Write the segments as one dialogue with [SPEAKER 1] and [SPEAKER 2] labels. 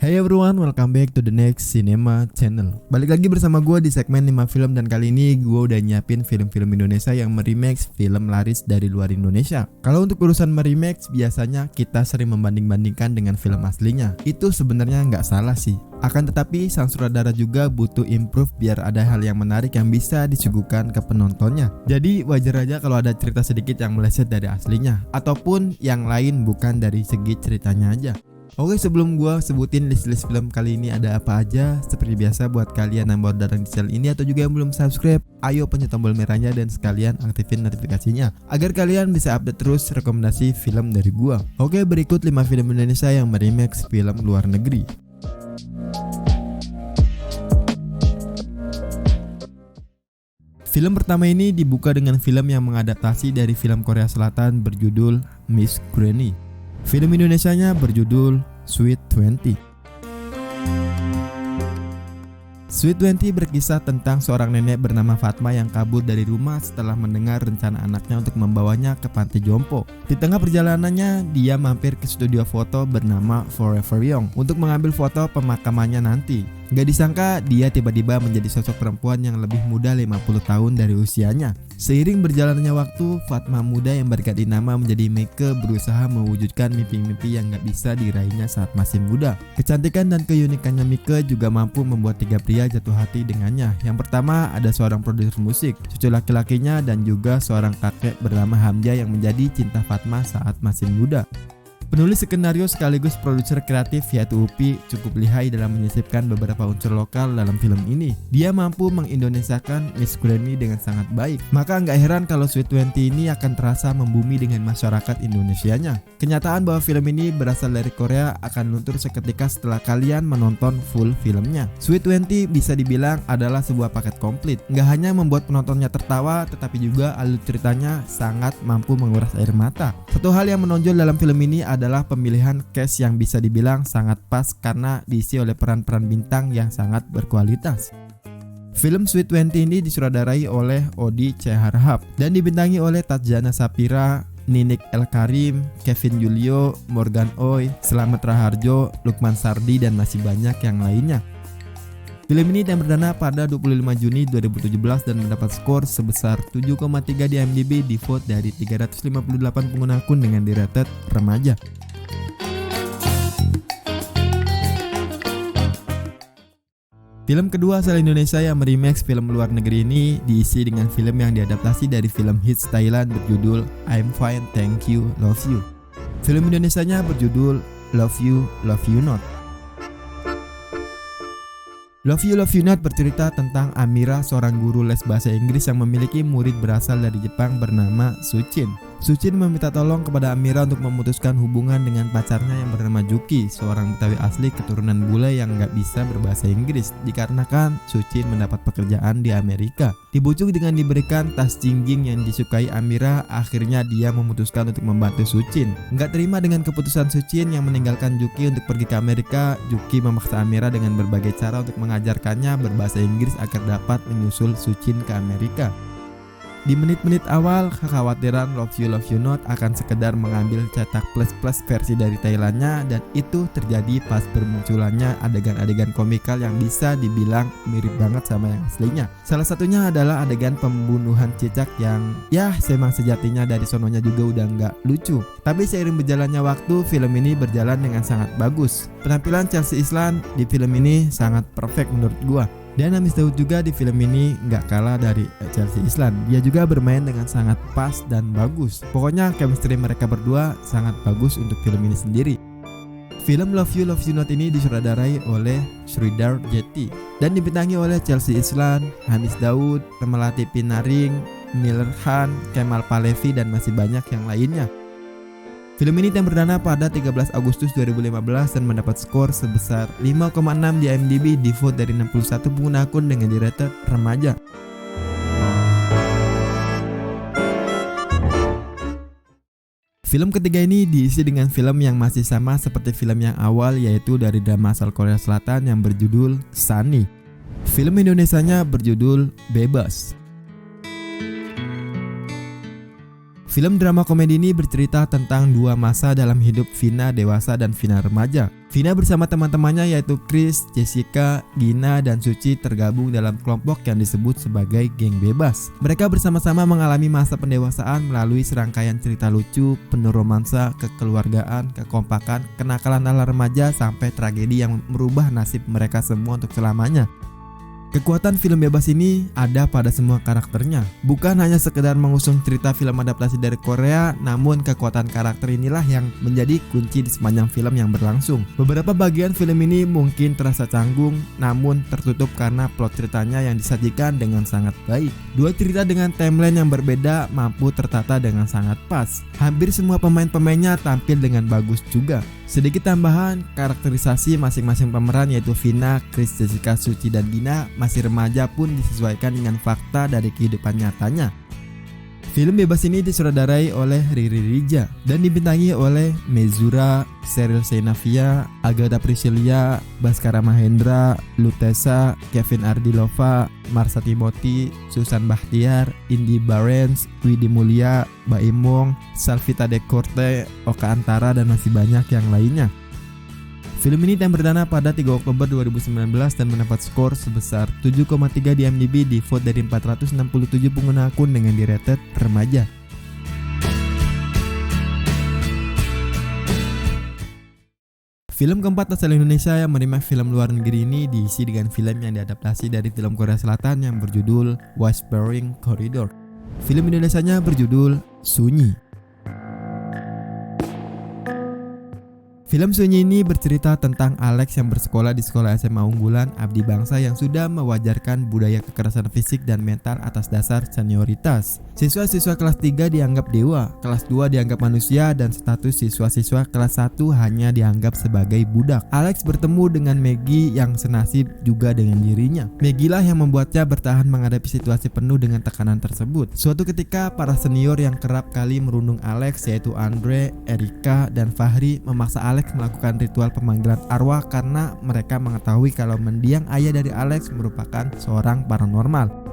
[SPEAKER 1] Hey everyone, welcome back to the next Cinema Channel. Balik lagi bersama gue di segmen 5 film, dan kali ini gue udah nyiapin film-film Indonesia yang meremakes film laris dari luar Indonesia. Kalau untuk urusan meremakes, biasanya kita sering membanding-bandingkan dengan film aslinya. Itu sebenarnya nggak salah sih. Akan tetapi sang sutradara juga butuh improve biar ada hal yang menarik yang bisa disuguhkan ke penontonnya. Jadi wajar aja kalau ada cerita sedikit yang meleset dari aslinya, ataupun yang lain bukan dari segi ceritanya aja. Oke, sebelum gue sebutin list-list film kali ini ada apa aja, seperti biasa buat kalian yang baru datang di channel ini atau juga yang belum subscribe, ayo pencet tombol merahnya dan sekalian aktifin notifikasinya agar kalian bisa update terus rekomendasi film dari gue. Oke, berikut 5 film Indonesia yang meremakes film luar negeri. Film pertama ini dibuka dengan film yang mengadaptasi dari film Korea Selatan berjudul Miss Granny. Film Indonesianya berjudul Sweet 20. Sweet 20 berkisah tentang seorang nenek bernama Fatma yang kabur dari rumah setelah mendengar rencana anaknya untuk membawanya ke panti jompo. Di tengah perjalanannya, dia mampir ke studio foto bernama Forever Young untuk mengambil foto pemakamannya nanti. Gak disangka dia tiba-tiba menjadi sosok perempuan yang lebih muda 50 tahun dari usianya. Seiring berjalannya waktu, Fatma muda yang berganti nama menjadi Mike berusaha mewujudkan mimpi-mimpi yang gak bisa diraihnya saat masih muda. Kecantikan dan keunikannya Mike juga mampu membuat 3 pria jatuh hati dengannya. Yang pertama ada seorang produser musik, cucu laki-lakinya, dan juga seorang kakek bernama Hamzah yang menjadi cinta Fatma saat masih muda. Penulis skenario sekaligus produser kreatif yaitu Upi cukup lihai dalam menyisipkan beberapa unsur lokal dalam film ini. Dia mampu mengindonesiakan Miss Granny dengan sangat baik. Maka nggak heran kalau Sweet 20 ini akan terasa membumi dengan masyarakat Indonesianya. Kenyataan bahwa film ini berasal dari Korea akan luntur seketika setelah kalian menonton full filmnya. Sweet 20 bisa dibilang adalah sebuah paket komplit. Nggak hanya membuat penontonnya tertawa, tetapi juga alur ceritanya sangat mampu menguras air mata. Satu hal yang menonjol dalam film ini adalah pemilihan cast yang bisa dibilang sangat pas karena diisi oleh peran-peran bintang yang sangat berkualitas. Film Sweet 20 ini disutradarai oleh Odi C. Harhab dan dibintangi oleh Tatjana Sapira, Ninik El Karim, Kevin Julio, Morgan Oey, Slamet Raharjo, Lukman Sardi, dan masih banyak yang lainnya. Film ini yang perdana pada 25 Juni 2017 dan mendapat skor sebesar 7,3 di IMDb di vote dari 358 pengguna akun dengan di-rated remaja. Film kedua asal Indonesia yang meremakes film luar negeri ini diisi dengan film yang diadaptasi dari film hits Thailand berjudul I'm Fine, Thank You, Love You. Film Indonesianya berjudul Love You, Love You Not. Love You, Love You Not bercerita tentang Amira, seorang guru les bahasa Inggris yang memiliki murid berasal dari Jepang bernama Suchin. Suchin meminta tolong kepada Amira untuk memutuskan hubungan dengan pacarnya yang bernama Juki, seorang Betawi asli keturunan bule yang gak bisa berbahasa Inggris dikarenakan Suchin mendapat pekerjaan di Amerika. Dibujuk dengan diberikan tas jingjing yang disukai Amira, akhirnya dia memutuskan untuk membantu Suchin. Gak terima dengan keputusan Suchin yang meninggalkan Juki untuk pergi ke Amerika, Juki memaksa Amira dengan berbagai cara untuk mengajarkannya berbahasa Inggris agar dapat menyusul Suchin ke Amerika. Di menit-menit awal, kekhawatiran Love You Love You Not akan sekedar mengambil cetak plus-plus versi dari Thailandnya, dan itu terjadi pas bermunculannya adegan-adegan komikal yang bisa dibilang mirip banget sama yang aslinya. Salah satunya adalah adegan pembunuhan cicak yang memang sejatinya dari sononya juga udah nggak lucu. Tapi seiring berjalannya waktu, film ini berjalan dengan sangat bagus. Penampilan Chelsea Islan di film ini sangat perfect menurut gua. Dan Hamis Daud juga di film ini nggak kalah dari Chelsea Islan. Dia juga bermain dengan sangat pas dan bagus. Pokoknya chemistry mereka berdua sangat bagus untuk film ini sendiri. Film Love You Love You Not ini disutradarai oleh Sridhar Jetty dan dibintangi oleh Chelsea Islan, Hamis Daud, Melati Pinaring, Miller Khan, Kemal Palevi, dan masih banyak yang lainnya. Film ini yang perdana pada 13 Agustus 2015 dan mendapat skor sebesar 5,6 di IMDb di vote dari 61 pengguna akun dengan di-rated remaja. Film ketiga ini diisi dengan film yang masih sama seperti film yang awal, yaitu dari drama asal Korea Selatan yang berjudul Sunny. Film Indonesianya berjudul Bebas. Film drama komedi ini bercerita tentang dua masa dalam hidup Vina dewasa dan Vina remaja. Vina bersama teman-temannya yaitu Chris, Jessica, Gina, dan Suci tergabung dalam kelompok yang disebut sebagai geng bebas. Mereka bersama-sama mengalami masa pendewasaan melalui serangkaian cerita lucu, penuh romansa, kekeluargaan, kekompakan, kenakalan ala remaja, sampai tragedi yang merubah nasib mereka semua untuk selamanya. Kekuatan film bebas ini ada pada semua karakternya. Bukan hanya sekedar mengusung cerita film adaptasi dari Korea, namun kekuatan karakter inilah yang menjadi kunci di sepanjang film yang berlangsung. Beberapa bagian film ini mungkin terasa canggung, namun tertutup karena plot ceritanya yang disajikan dengan sangat baik. Dua cerita dengan timeline yang berbeda mampu tertata dengan sangat pas. Hampir semua pemain-pemainnya tampil dengan bagus juga. Sedikit tambahan, karakterisasi masing-masing pemeran yaitu Vina, Chris, Jessica, Suci, dan Gina masih remaja pun disesuaikan dengan fakta dari kehidupan nyatanya. Film bebas ini disutradarai oleh Riri Rija dan dibintangi oleh Mezura, Sheryl Sheinafia, Agatha Priscilla, Baskara Mahendra, Lutesa, Kevin Ardilova, Marsha Timothy, Susan Bahtiar, Indy Barens, Widi Mulia, Baimong, Salvita Dekorte, Oka Antara, dan masih banyak yang lainnya. Film ini tayang perdana pada 3 Oktober 2019 dan mendapat skor sebesar 7,3 di IMDb di vote dari 467 pengguna akun dengan di-rated remaja. Film keempat asal Indonesia yang meremake film luar negeri ini diisi dengan film yang diadaptasi dari film Korea Selatan yang berjudul Whispering Corridor. Film Indonesianya berjudul Sunyi. Film Sunyi ini bercerita tentang Alex yang bersekolah di sekolah SMA unggulan abdi bangsa yang sudah mewajarkan budaya kekerasan fisik dan mental atas dasar senioritas. Siswa-siswa kelas 3 dianggap dewa, kelas 2 dianggap manusia, dan status siswa-siswa kelas 1 hanya dianggap sebagai budak. Alex bertemu dengan Maggie yang senasib juga dengan dirinya. Maggie lah yang membuatnya bertahan menghadapi situasi penuh dengan tekanan tersebut. Suatu ketika, para senior yang kerap kali merundung Alex yaitu Andre, Erika, dan Fahri memaksa Alex melakukan ritual pemanggilan arwah karena mereka mengetahui kalau mendiang ayah dari Alex merupakan seorang paranormal.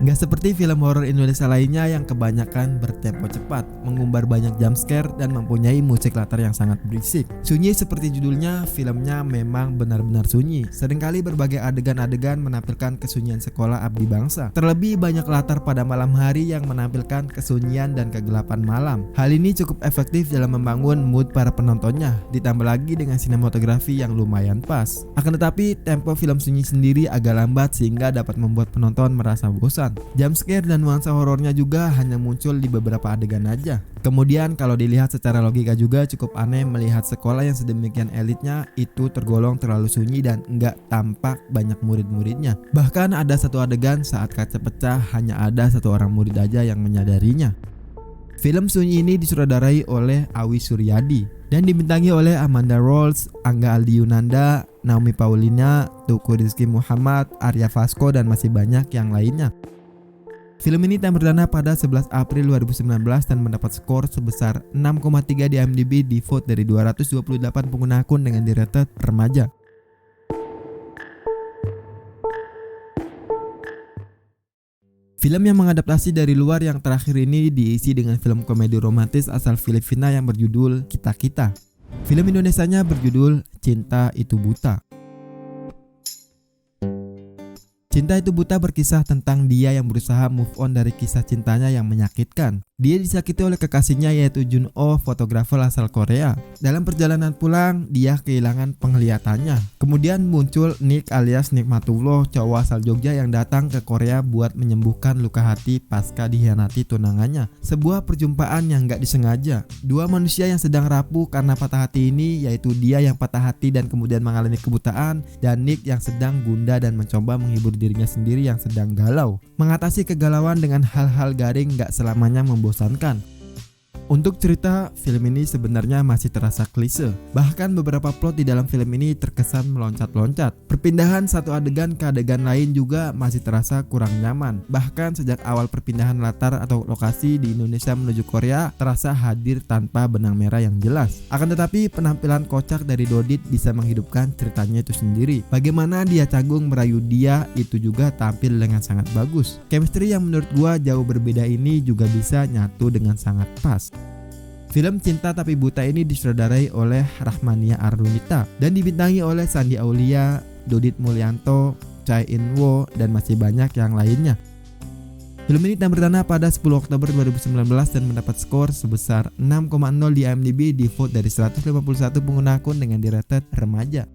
[SPEAKER 1] Nggak seperti film horor Indonesia lainnya yang kebanyakan bertempo cepat, mengumbar banyak jumpscare, dan mempunyai musik latar yang sangat berisik. Sunyi seperti judulnya, filmnya memang benar-benar sunyi. Seringkali berbagai adegan-adegan menampilkan kesunyian sekolah abdi bangsa. Terlebih banyak latar pada malam hari yang menampilkan kesunyian dan kegelapan malam. Hal ini cukup efektif dalam membangun mood para penontonnya, ditambah lagi dengan sinematografi yang lumayan pas. Akan tetapi, tempo film Sunyi sendiri agak lambat sehingga dapat membuat penonton merasa bosan. Jumpscare dan nuansa horornya juga hanya muncul di beberapa adegan aja. Kemudian kalau dilihat secara logika juga cukup aneh melihat sekolah yang sedemikian elitnya itu tergolong terlalu sunyi dan nggak tampak banyak murid-muridnya. Bahkan ada satu adegan saat kaca pecah hanya ada satu orang murid aja yang menyadarinya. Film Sunyi ini disutradarai oleh Awi Suryadi dan dibintangi oleh Amanda Rolls, Angga Aldi Yunanda, Naomi Paulina, Tuku Rizky Muhammad, Arya Vasco, dan masih banyak yang lainnya. Film ini tayang perdana pada 11 April 2019 dan mendapat skor sebesar 6,3 di IMDb di vote dari 228 pengguna akun dengan di-rated remaja. Film yang mengadaptasi dari luar yang terakhir ini diisi dengan film komedi romantis asal Filipina yang berjudul Kita Kita. Film Indonesianya berjudul Cinta Itu Buta. Cinta Itu Buta berkisah tentang dia yang berusaha move on dari kisah cintanya yang menyakitkan. Dia disakiti oleh kekasihnya yaitu Jun-oh, fotografer asal Korea. Dalam perjalanan pulang, dia kehilangan penglihatannya. Kemudian muncul Nick alias Nikmatullah, cowok asal Jogja yang datang ke Korea buat menyembuhkan luka hati pasca dikhianati tunangannya. Sebuah perjumpaan yang gak disengaja. Dua manusia yang sedang rapuh karena patah hati ini yaitu dia yang patah hati dan kemudian mengalami kebutaan, dan Nick yang sedang gundah dan mencoba menghibur dirinya sendiri yang sedang galau. Mengatasi kegalauan dengan hal-hal garing gak selamanya membosankan. Untuk cerita, film ini sebenarnya masih terasa klise. Bahkan beberapa plot di dalam film ini terkesan meloncat-loncat. Perpindahan satu adegan ke adegan lain juga masih terasa kurang nyaman. Bahkan sejak awal perpindahan latar atau lokasi di Indonesia menuju Korea terasa hadir tanpa benang merah yang jelas. Akan tetapi penampilan kocak dari Dodit bisa menghidupkan ceritanya itu sendiri. Bagaimana dia canggung merayu dia itu juga tampil dengan sangat bagus. Chemistry yang menurut gua jauh berbeda ini juga bisa nyatu dengan sangat pas. Film Cinta Tapi Buta ini disutradarai oleh Rahmania Arunita dan dibintangi oleh Sandi Aulia, Dodit Mulyanto, Chai In-woo, dan masih banyak yang lainnya. Film ini tamat perdana pada 10 Oktober 2019 dan mendapat skor sebesar 6,0 di IMDb di vote dari 151 pengguna akun dengan di-rated remaja.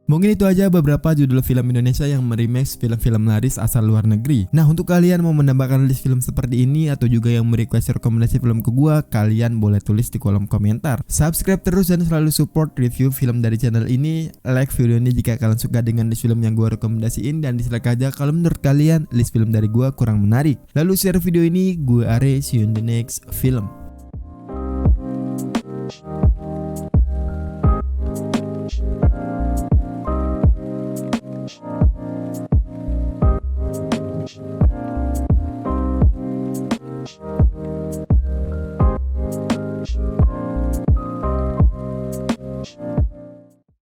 [SPEAKER 1] Mungkin itu aja beberapa judul film Indonesia yang merimake film-film laris asal luar negeri. Nah, untuk kalian mau menambahkan list film seperti ini atau juga yang merequest rekomendasi film ke gua, kalian boleh tulis di kolom komentar. Subscribe terus dan selalu support review film dari channel ini. Like video ini jika kalian suka dengan list film yang gua rekomendasiin, dan dislike aja kalau menurut kalian list film dari gua kurang menarik. Lalu share video ini. Gue Are, see you in the next film.